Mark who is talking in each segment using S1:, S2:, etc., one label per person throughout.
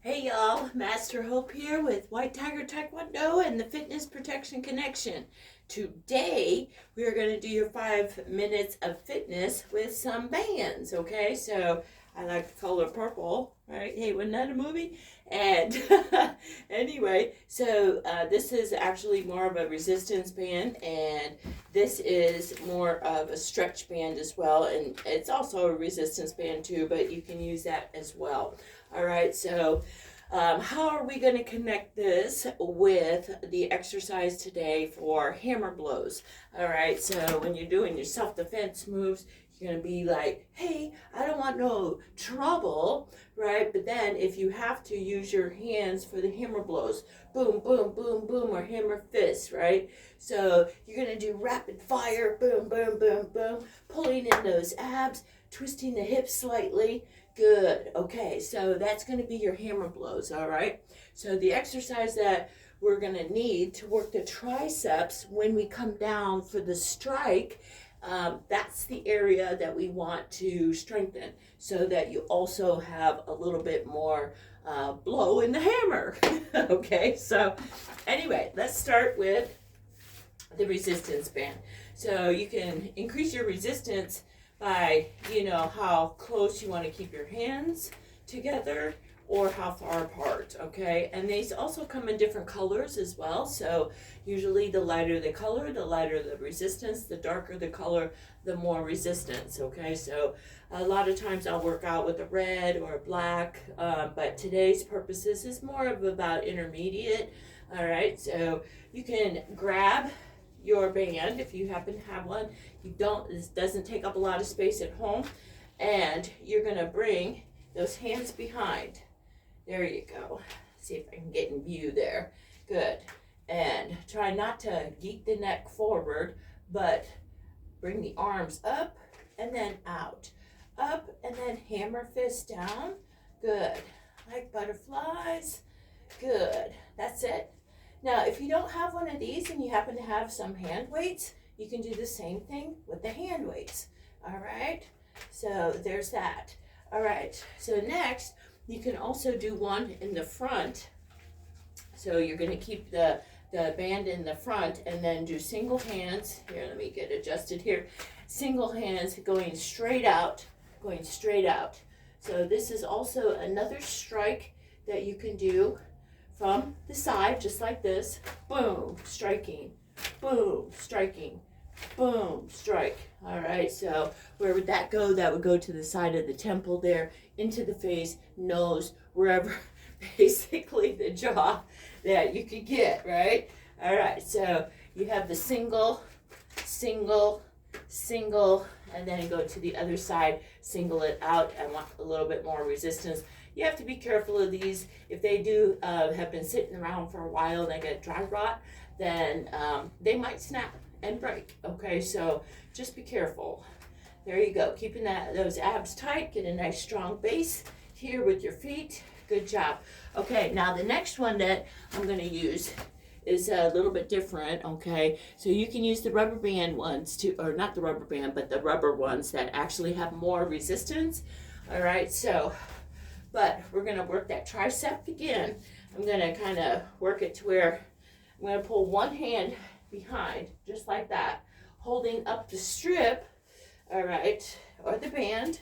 S1: Hey y'all, Master Hope here with White Tiger Taekwondo and the Fitness Protection Connection. Today we are going to do your 5 minutes of fitness with some bands, okay? So I like the color purple, right? Hey, wasn't that a movie? And anyway, so this is actually more of a resistance band, and this is more of a stretch band as well, and it's also a resistance band too, but you can use that as well. All right, so how are we going to connect this with the exercise today for hammer blows? All right, so when you're doing your self-defense moves, you're going to be like, hey, I don't want no trouble, right? But then if you have to use your hands for the hammer blows, boom, boom, boom, boom, or hammer fists, right? So you're going to do rapid fire, boom, boom, boom, boom, pulling in those abs, twisting the hips slightly. Good. Okay, so that's going to be your hammer blows, all right? So the exercise that we're going to need to work the triceps when we come down for the strike, that's the area that we want to strengthen so that you also have a little bit more blow in the hammer. Okay, so anyway, let's start with the resistance band. So you can increase your resistance by, how close you want to keep your hands together or how far apart, okay? And these also come in different colors as well. So usually the lighter the color, the lighter the resistance, the darker the color, the more resistance, okay? So a lot of times I'll work out with a red or a black, but today's purposes is more of about intermediate, all right? So you can grab your band if you happen to have one. This doesn't take up a lot of space at home, and you're going to bring those hands behind. There you go. See if I can get in view there. Good. And try not to geek the neck forward, but bring the arms up and then out. Up and then hammer fist down. Good. Like butterflies. Good. That's it. Now, if you don't have one of these and you happen to have some hand weights, you can do the same thing with the hand weights. All right? So there's that. All right. So next, you can also do one in the front. So you're going to keep the band in the front and then do single hands. Here, let me get adjusted here. Single hands going straight out, going straight out. So this is also another strike that you can do from the side, just like this. Boom, striking. Boom, striking. Boom, strike. All right, so where would that go? That would go to the side of the temple there, into the face, nose, wherever, basically the jaw that you could get, right? All right, so you have the single, single, single, and then go to the other side, single it out. I want a little bit more resistance. You have to be careful of these. If they do have been sitting around for a while and they get dry rot, then they might snap and break. Okay, so just be careful. There you go. Keeping those abs tight. Get a nice strong base here with your feet. Good job. Okay, now the next one that I'm going to use is a little bit different, okay? So you can use the rubber band ones too, or not the rubber band, but the rubber ones that actually have more resistance. All right, so, but we're going to work that tricep again. I'm going to kind of work it to where I'm going to pull one hand behind, just like that, holding up the strip, all right, or the band,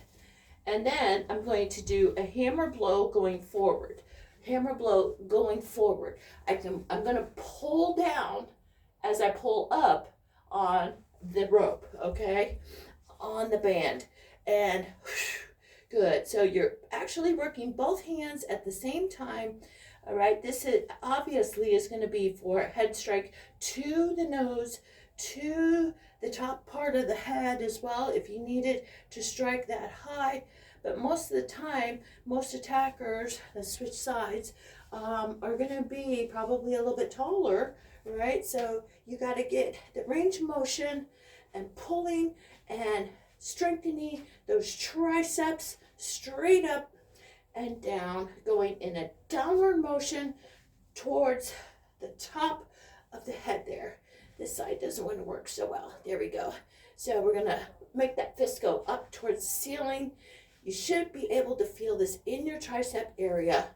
S1: and then I'm going to do a hammer blow going forward. Hammer blow going forward. I'm going to pull down as I pull up on the rope, okay, on the band, and good. So you're actually working both hands at the same time. All right, this is obviously is going to be for a head strike to the nose, to the top part of the head as well, if you needed to strike that high. But most of the time, most attackers that switch sides are going to be probably a little bit taller, right? So you got to get the range of motion and pulling and strengthening those triceps straight up and down, going in a downward motion towards the top of the head there. This side doesn't want to work so well. There we go. So we're going to make that fist go up towards the ceiling. You should be able to feel this in your tricep area.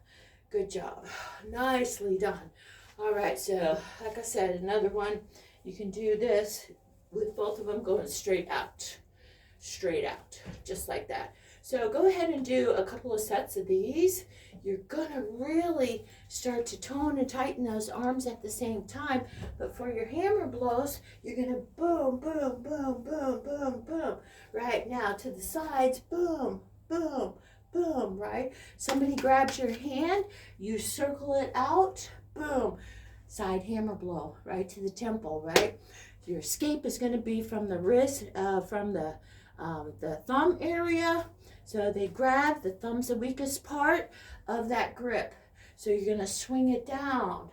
S1: Good job. Nicely done. All right, so like I said, another one, you can do this with both of them going straight out, just like that. So go ahead and do a couple of sets of these. You're gonna really start to tone and tighten those arms at the same time. But for your hammer blows, you're gonna boom, boom, boom, boom, boom, boom. Right now to the sides, boom, boom, boom, right? Somebody grabs your hand, you circle it out, boom. Side hammer blow, right to the temple, right? Your escape is gonna be from the wrist, from the thumb area. So they grab, the thumb's the weakest part of that grip. So you're gonna swing it down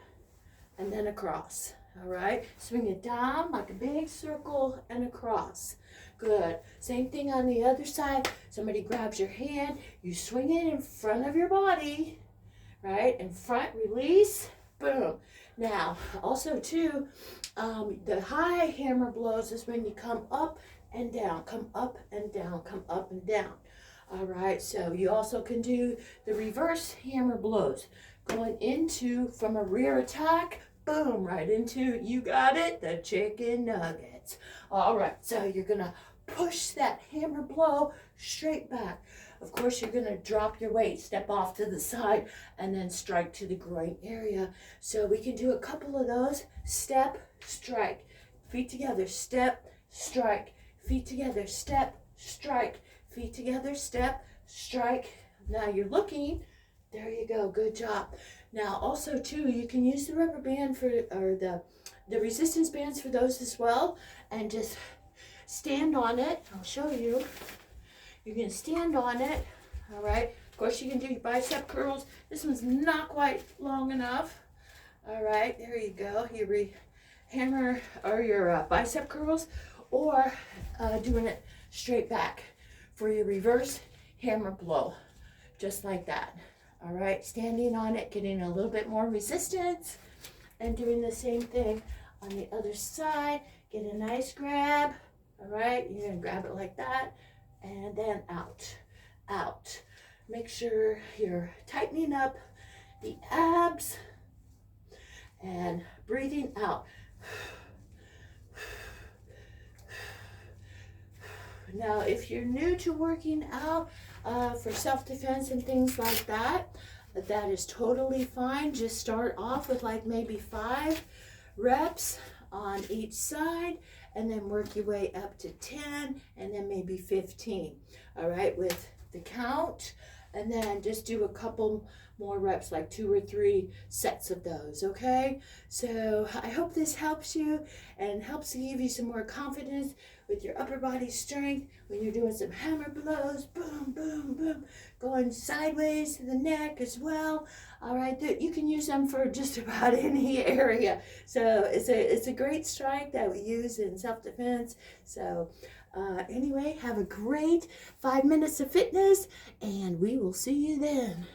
S1: and then across, all right? Swing it down like a big circle and across. Good. Same thing on the other side. Somebody grabs your hand, you swing it in front of your body, right? In front, release, boom. Now, also too, the high hammer blows is when you come up and down, come up and down, come up and down. All right, so you also can do the reverse hammer blows, going into from a rear attack, boom, right into, you got it, the chicken nuggets. All right, so you're gonna push that hammer blow straight back. Of course, you're gonna drop your weight, step off to the side, and then strike to the groin area. So we can do a couple of those. Step, strike, feet together, step, strike, feet together, step, strike, feet together, step, strike. Now you're looking, there you go, good job. Now also too, you can use the rubber band for, or the resistance bands for those as well, and just stand on it. I'll show you. You're gonna stand on it, all right? Of course you can do your bicep curls. This one's not quite long enough. All right, there you go. Your hammer or your bicep curls, or doing it straight back for your reverse hammer blow, just like that. All right, standing on it, getting a little bit more resistance, and doing the same thing on the other side. Get a nice grab, all right? You're gonna grab it like that, and then out, out. Make sure you're tightening up the abs and breathing out. Now, if you're new to working out for self-defense and things like that, that is totally fine. Just start off with like maybe 5 reps on each side, and then work your way up to 10, and then maybe 15, all right, with the count. And then just do a couple more reps, like 2 or 3 sets of those, okay? So I hope this helps you and helps to give you some more confidence with your upper body strength when you're doing some hammer blows, boom, boom, boom, going sideways to the neck as well. All right, you can use them for just about any area. So it's a great strike that we use in self-defense. So anyway, have a great 5 minutes of fitness, and we will see you then.